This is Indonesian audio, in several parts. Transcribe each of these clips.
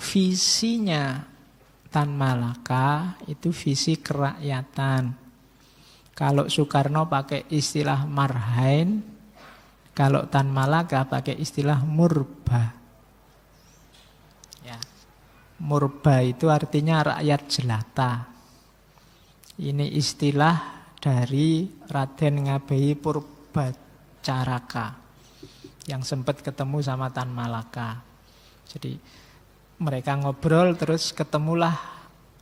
visinya Tan Malaka itu visi kerakyatan. Kalau Soekarno pakai istilah marhain, kalau Tan Malaka pakai istilah murba. Ya. Murba itu artinya rakyat jelata. Ini istilah dari Raden Ngabei Purbacaraka yang sempat ketemu sama Tan Malaka. Jadi mereka ngobrol terus ketemulah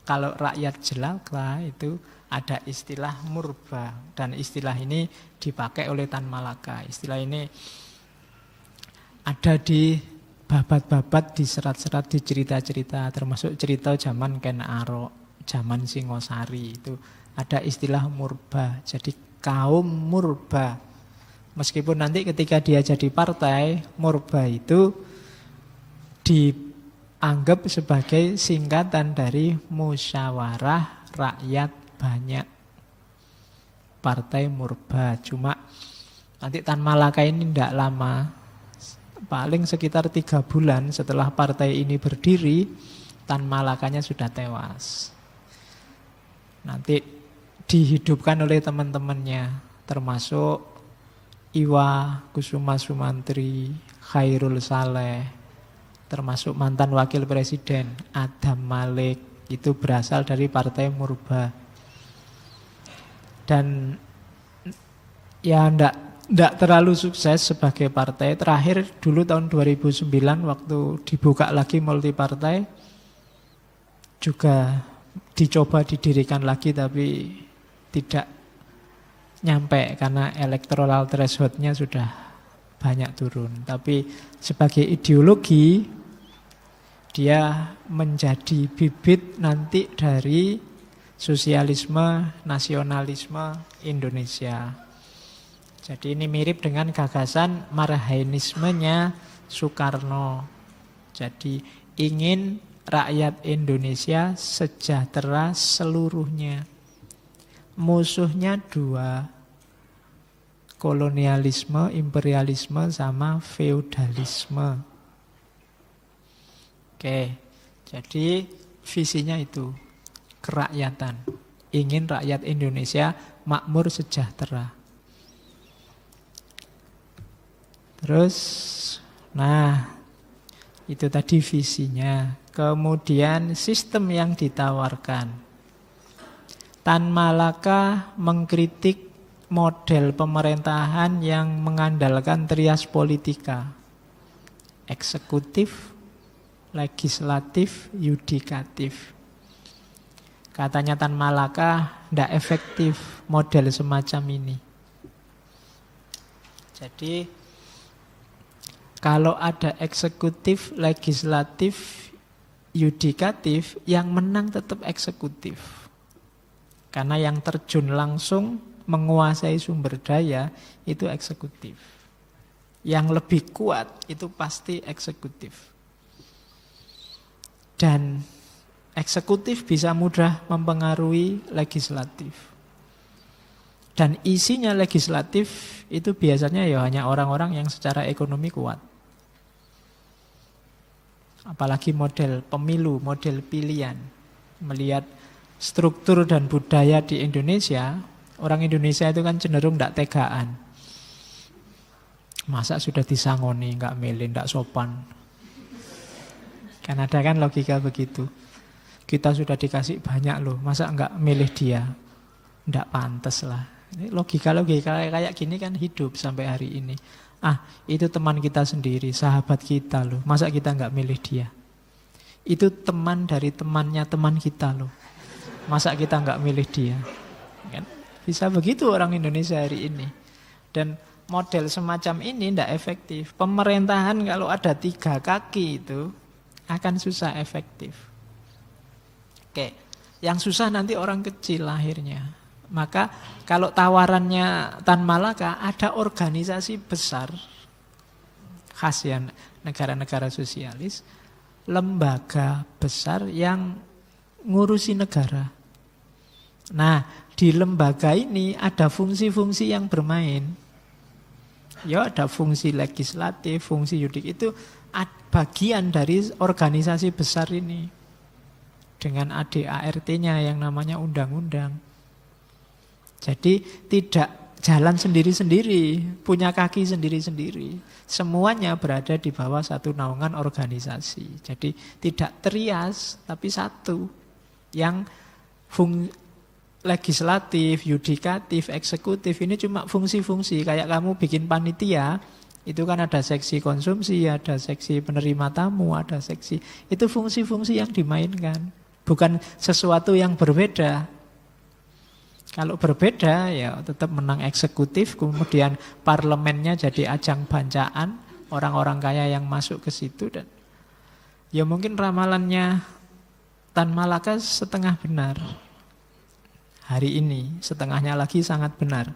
kalau rakyat jelata itu ada istilah murba. Dan istilah ini dipakai oleh Tan Malaka. Istilah ini ada di babat-babat, di serat-serat, di cerita-cerita. Termasuk cerita zaman Ken Arok, zaman Singosari. Itu ada istilah murba. Jadi kaum murba. Meskipun nanti ketika dia jadi partai, murba itu dianggap sebagai singkatan dari musyawarah rakyat banyak. Partai murba. Cuma nanti Tan Malaka ini tidak lama, paling sekitar 3 bulan setelah partai ini berdiri, Tan Malakanya sudah tewas. Nanti dihidupkan oleh teman-temannya, termasuk Iwa Kusuma Sumantri, Khairul Saleh, termasuk mantan wakil presiden Adam Malik, itu berasal dari partai murba. Dan ya enggak terlalu sukses sebagai partai. Terakhir dulu tahun 2009 waktu dibuka lagi multipartai, juga dicoba didirikan lagi tapi tidak nyampe karena electoral threshold-nya sudah banyak turun. Tapi sebagai ideologi dia menjadi bibit nanti dari sosialisme, nasionalisme Indonesia. Jadi ini mirip dengan gagasan marhainismenya Soekarno. Jadi ingin rakyat Indonesia sejahtera seluruhnya. Musuhnya 2, kolonialisme, imperialisme, sama feudalisme. Oke, jadi visinya itu kerakyatan. Ingin rakyat Indonesia makmur sejahtera. Terus, nah itu tadi visinya. Kemudian sistem yang ditawarkan. Tan Malaka mengkritik model pemerintahan yang mengandalkan trias politika. Eksekutif, legislatif, yudikatif. Katanya Tan Malaka tidak efektif model semacam ini. Jadi kalau ada eksekutif, legislatif, yudikatif, yang menang tetap eksekutif. Karena yang terjun langsung menguasai sumber daya itu eksekutif. Yang lebih kuat itu pasti eksekutif. Dan eksekutif bisa mudah mempengaruhi legislatif. Dan isinya legislatif itu biasanya ya hanya orang-orang yang secara ekonomi kuat. Apalagi model pemilu, model pilihan. Melihat struktur dan budaya di Indonesia, orang Indonesia itu kan cenderung tidak tegaan. Masa sudah disangoni, nggak milih, nggak sopan. Kan ada kan logika begitu. Kita sudah dikasih banyak loh, masa nggak milih dia? Nggak pantas lah. Logika-logika kayak gini kan hidup sampai hari ini. Itu teman kita sendiri, sahabat kita loh. Masa kita nggak milih dia? Itu teman dari temannya teman kita loh. Masa kita nggak milih dia? Kan? Bisa begitu orang Indonesia hari ini. Dan model semacam ini tidak efektif. Pemerintahan kalau ada 3 kaki itu akan susah efektif. Oke, yang susah nanti orang kecil lahirnya. Maka kalau tawarannya Tan Malaka ada organisasi besar khas ya negara-negara sosialis, lembaga besar yang ngurusi negara. Nah, di lembaga ini ada fungsi-fungsi yang bermain. Ya, ada fungsi legislatif, fungsi yudik itu bagian dari organisasi besar ini. Dengan ADART-nya yang namanya undang-undang. Jadi tidak jalan sendiri-sendiri, punya kaki sendiri-sendiri. Semuanya berada di bawah satu naungan organisasi. Jadi tidak trias, tapi satu. Yang legislatif, yudikatif, eksekutif ini cuma fungsi-fungsi. Kayak kamu bikin panitia, itu kan ada seksi konsumsi, ada seksi penerima tamu, ada seksi. Itu fungsi-fungsi yang dimainkan. Bukan sesuatu yang berbeda. Kalau berbeda ya tetap menang eksekutif, kemudian parlemennya jadi ajang bancaan orang-orang kaya yang masuk ke situ, dan ya mungkin ramalannya Tan Malaka setengah benar. Hari ini setengahnya lagi sangat benar.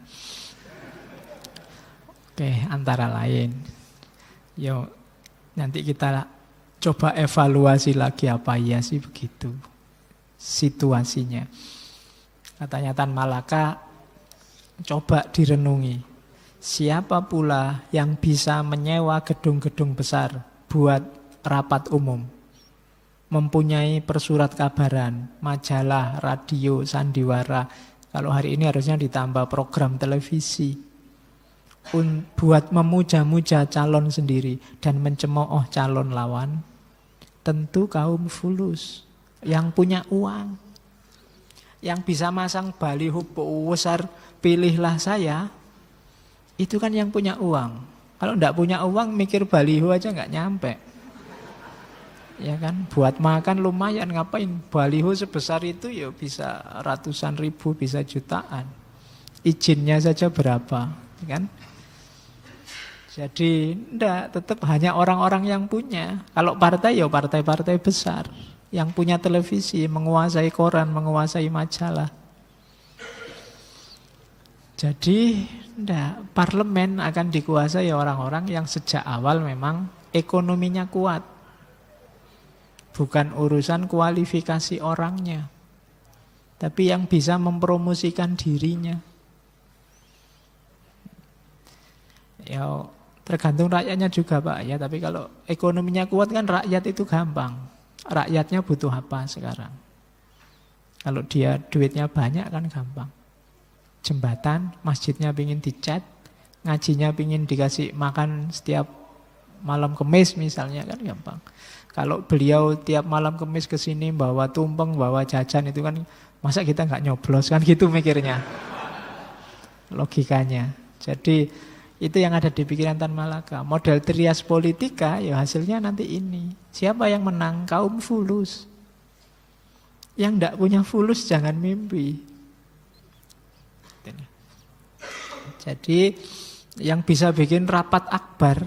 Oke, antara lain. Yo nanti kita coba evaluasi lagi apa iya sih begitu situasinya. Katanya Tan Malaka, coba direnungi. Siapa pula yang bisa menyewa gedung-gedung besar buat rapat umum? Mempunyai persurat kabaran, majalah, radio, sandiwara. Kalau hari ini harusnya ditambah program televisi. Buat memuja-muja calon sendiri dan mencemooh calon lawan. Tentu kaum fulus yang punya uang, yang bisa masang baliho besar, pilihlah saya, itu kan yang punya uang. Kalau enggak punya uang, mikir baliho aja enggak nyampe. Ya kan, buat makan lumayan, ngapain? Baliho sebesar itu ya bisa ratusan ribu, bisa jutaan. Izinnya saja berapa, kan? Jadi enggak, tetap hanya orang-orang yang punya. Kalau partai ya partai-partai besar yang punya televisi, menguasai koran, menguasai majalah. Jadi enggak, parlemen akan dikuasai orang-orang yang sejak awal memang ekonominya kuat. Bukan urusan kualifikasi orangnya, tapi yang bisa mempromosikan dirinya. Ya tergantung rakyatnya juga Pak ya, tapi kalau ekonominya kuat kan rakyat itu gampang. Rakyatnya butuh apa sekarang? Kalau dia duitnya banyak kan gampang. Jembatan, masjidnya pingin dicat, ngajinya pingin dikasih makan setiap malam Kemis misalnya kan gampang. Kalau beliau tiap malam Kemis ke sini bawa tumpeng, bawa jajan itu kan masa kita nggak nyoblos kan gitu mikirnya. Logikanya. Jadi itu yang ada di pikiran Tan Malaka. Model trias politika ya hasilnya nanti ini. Siapa yang menang? Kaum fulus. Yang tidak punya fulus jangan mimpi. Jadi yang bisa bikin rapat akbar,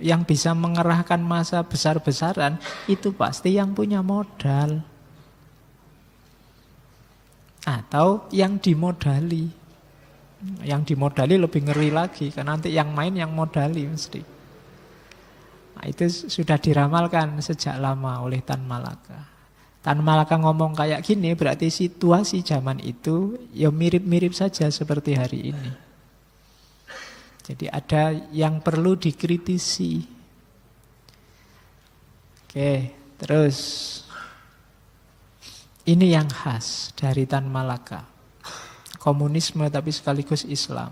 yang bisa mengerahkan massa besar-besaran, itu pasti yang punya modal. Atau yang dimodali. Yang dimodali lebih ngeri lagi, karena nanti yang main yang modali mesti. Nah, itu sudah diramalkan sejak lama oleh Tan Malaka. Tan Malaka ngomong kayak gini berarti situasi zaman itu ya mirip-mirip saja seperti hari ini. Jadi ada yang perlu dikritisi. Oke, terus ini yang khas dari Tan Malaka. Komunisme tapi sekaligus Islam.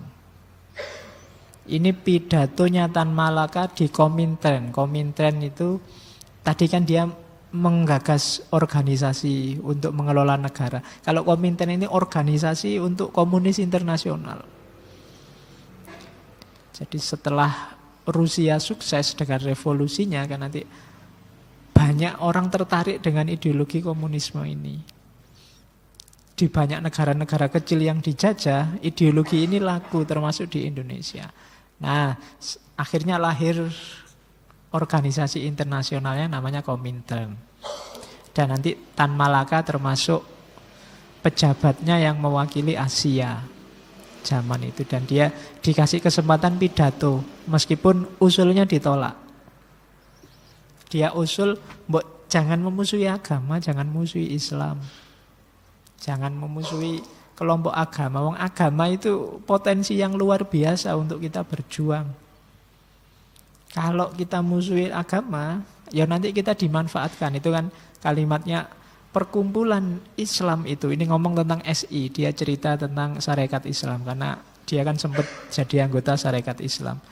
Ini pidatonya Tan Malaka di Komintern. Komintern itu tadi kan dia menggagas organisasi untuk mengelola negara. Kalau Komintern ini organisasi untuk komunis internasional. Jadi setelah Rusia sukses dengan revolusinya kan nanti banyak orang tertarik dengan ideologi komunisme ini. Di banyak negara-negara kecil yang dijajah, ideologi ini laku termasuk di Indonesia. Nah, akhirnya lahir organisasi internasionalnya namanya Komintern. Dan nanti Tan Malaka termasuk pejabatnya yang mewakili Asia zaman itu. Dan dia dikasih kesempatan pidato, meskipun usulnya ditolak. Dia usul, jangan memusuhi agama, jangan memusuhi Islam. Jangan memusuhi kelompok agama. Wong agama itu potensi yang luar biasa untuk kita berjuang. Kalau kita musuhi agama, ya nanti kita dimanfaatkan. Itu kan kalimatnya perkumpulan Islam itu. Ini ngomong tentang SI, dia cerita tentang Sarekat Islam. Karena dia kan sempat jadi anggota Sarekat Islam.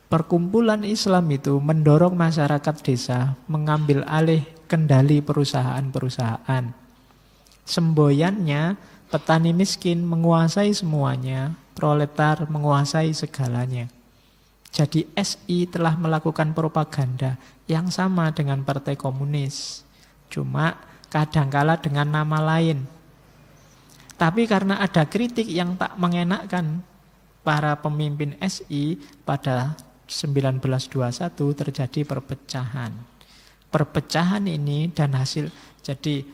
Perkumpulan Islam itu mendorong masyarakat desa mengambil alih kendali perusahaan-perusahaan. Semboyannya, petani miskin menguasai semuanya, proletar menguasai segalanya. Jadi SI telah melakukan propaganda yang sama dengan Partai Komunis. Cuma kadangkala dengan nama lain. Tapi karena ada kritik yang tak mengenakkan para pemimpin SI, pada 1921 terjadi perpecahan. Perpecahan ini dan hasil, jadi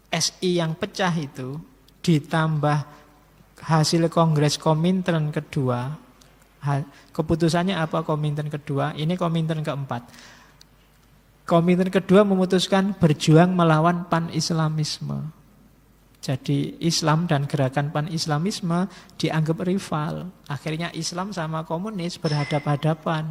SI yang pecah itu ditambah hasil Kongres Komintern kedua. Keputusannya apa Komintern kedua? Ini Komintern keempat. Komintern kedua memutuskan berjuang melawan pan-islamisme. Jadi Islam dan gerakan pan-islamisme dianggap rival. Akhirnya Islam sama komunis berhadap-hadapan.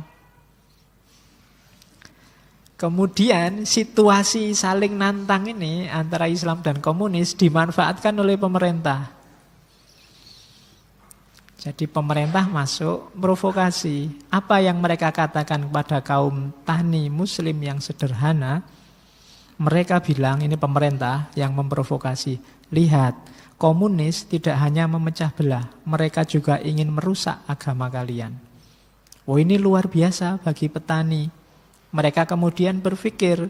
Kemudian situasi saling nantang ini antara Islam dan komunis dimanfaatkan oleh pemerintah. Jadi pemerintah masuk provokasi. Apa yang mereka katakan kepada kaum tani muslim yang sederhana? Mereka bilang, ini pemerintah yang memprovokasi. Lihat, komunis tidak hanya memecah belah, mereka juga ingin merusak agama kalian. Oh, ini luar biasa bagi petani. Mereka kemudian berpikir,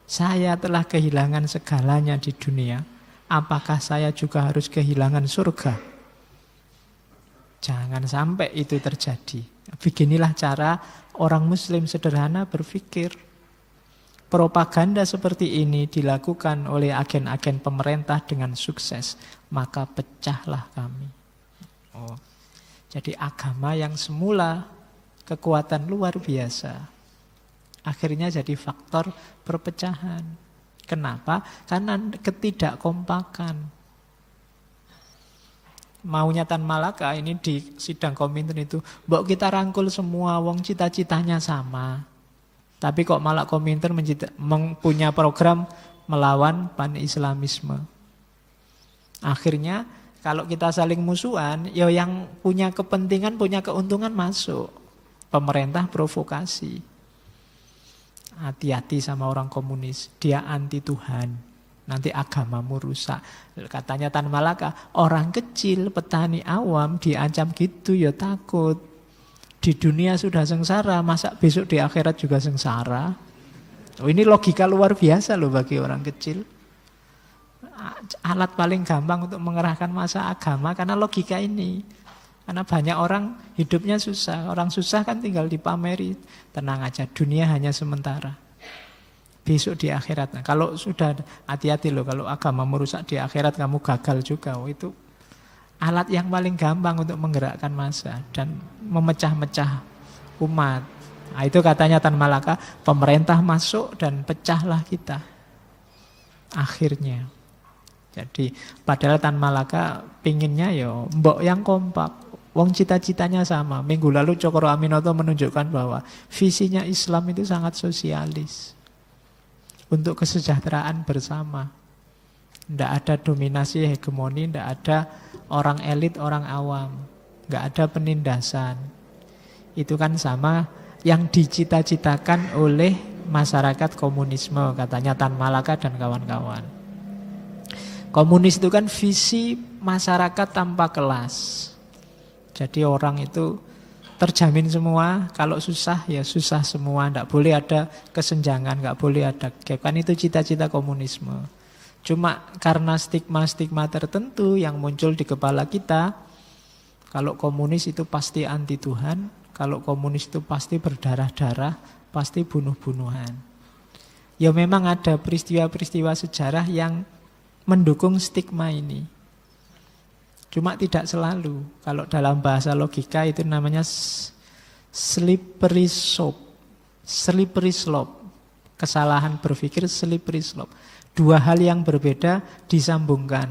saya telah kehilangan segalanya di dunia, apakah saya juga harus kehilangan surga? Jangan sampai itu terjadi. Beginilah cara orang muslim sederhana berpikir. Propaganda seperti ini dilakukan oleh agen-agen pemerintah dengan sukses, maka pecahlah kami. Oh, jadi agama yang semula kekuatan luar biasa, akhirnya jadi faktor perpecahan. Kenapa? Karena ketidakkompakan. Maunya Tan Malaka ini di sidang Komintern itu, mbok kita rangkul semua, wong cita-citanya sama. Tapi kok malah Komintern punya program melawan pan-islamisme. Akhirnya kalau kita saling musuhan, ya yang punya kepentingan, punya keuntungan masuk. Pemerintah provokasi. Hati-hati sama orang komunis, dia anti Tuhan. Nanti agamamu rusak. Katanya Tan Malaka, orang kecil, petani awam diancam gitu ya takut. Di dunia sudah sengsara, masa besok di akhirat juga sengsara? Oh, ini logika luar biasa loh bagi orang kecil. Alat paling gampang untuk mengerahkan massa agama karena logika ini. Karena banyak orang hidupnya susah. Orang susah kan tinggal dipameri. Tenang aja, dunia hanya sementara. Besok di akhirat. Nah, kalau sudah hati-hati loh, kalau agama merusak di akhirat kamu gagal juga. Oh, itu alat yang paling gampang untuk menggerakkan massa dan memecah-mecah umat. Nah, itu katanya Tan Malaka, pemerintah masuk dan pecahlah kita. Akhirnya. Jadi padahal Tan Malaka pinginnya ya mbok yang kompak. Wong cita-citanya sama. Minggu lalu Cokro Aminoto menunjukkan bahwa visinya Islam itu sangat sosialis. Untuk kesejahteraan bersama. Tidak ada dominasi hegemoni, tidak ada orang elit, orang awam. Tidak ada penindasan. Itu kan sama yang dicita-citakan oleh masyarakat komunisme, katanya Tan Malaka dan kawan-kawan. Komunis itu kan visi masyarakat tanpa kelas. Jadi orang itu terjamin semua, kalau susah ya susah semua. Tidak boleh ada kesenjangan, tidak boleh ada gap. Kan itu cita-cita komunisme. Cuma karena stigma-stigma tertentu yang muncul di kepala kita, kalau komunis itu pasti anti Tuhan, kalau komunis itu pasti berdarah-darah, pasti bunuh-bunuhan. Ya memang ada peristiwa-peristiwa sejarah yang mendukung stigma ini. Cuma tidak selalu. Kalau dalam bahasa logika itu namanya slippery slope. Slippery slope. Kesalahan berpikir slippery slope. Dua hal yang berbeda disambungkan.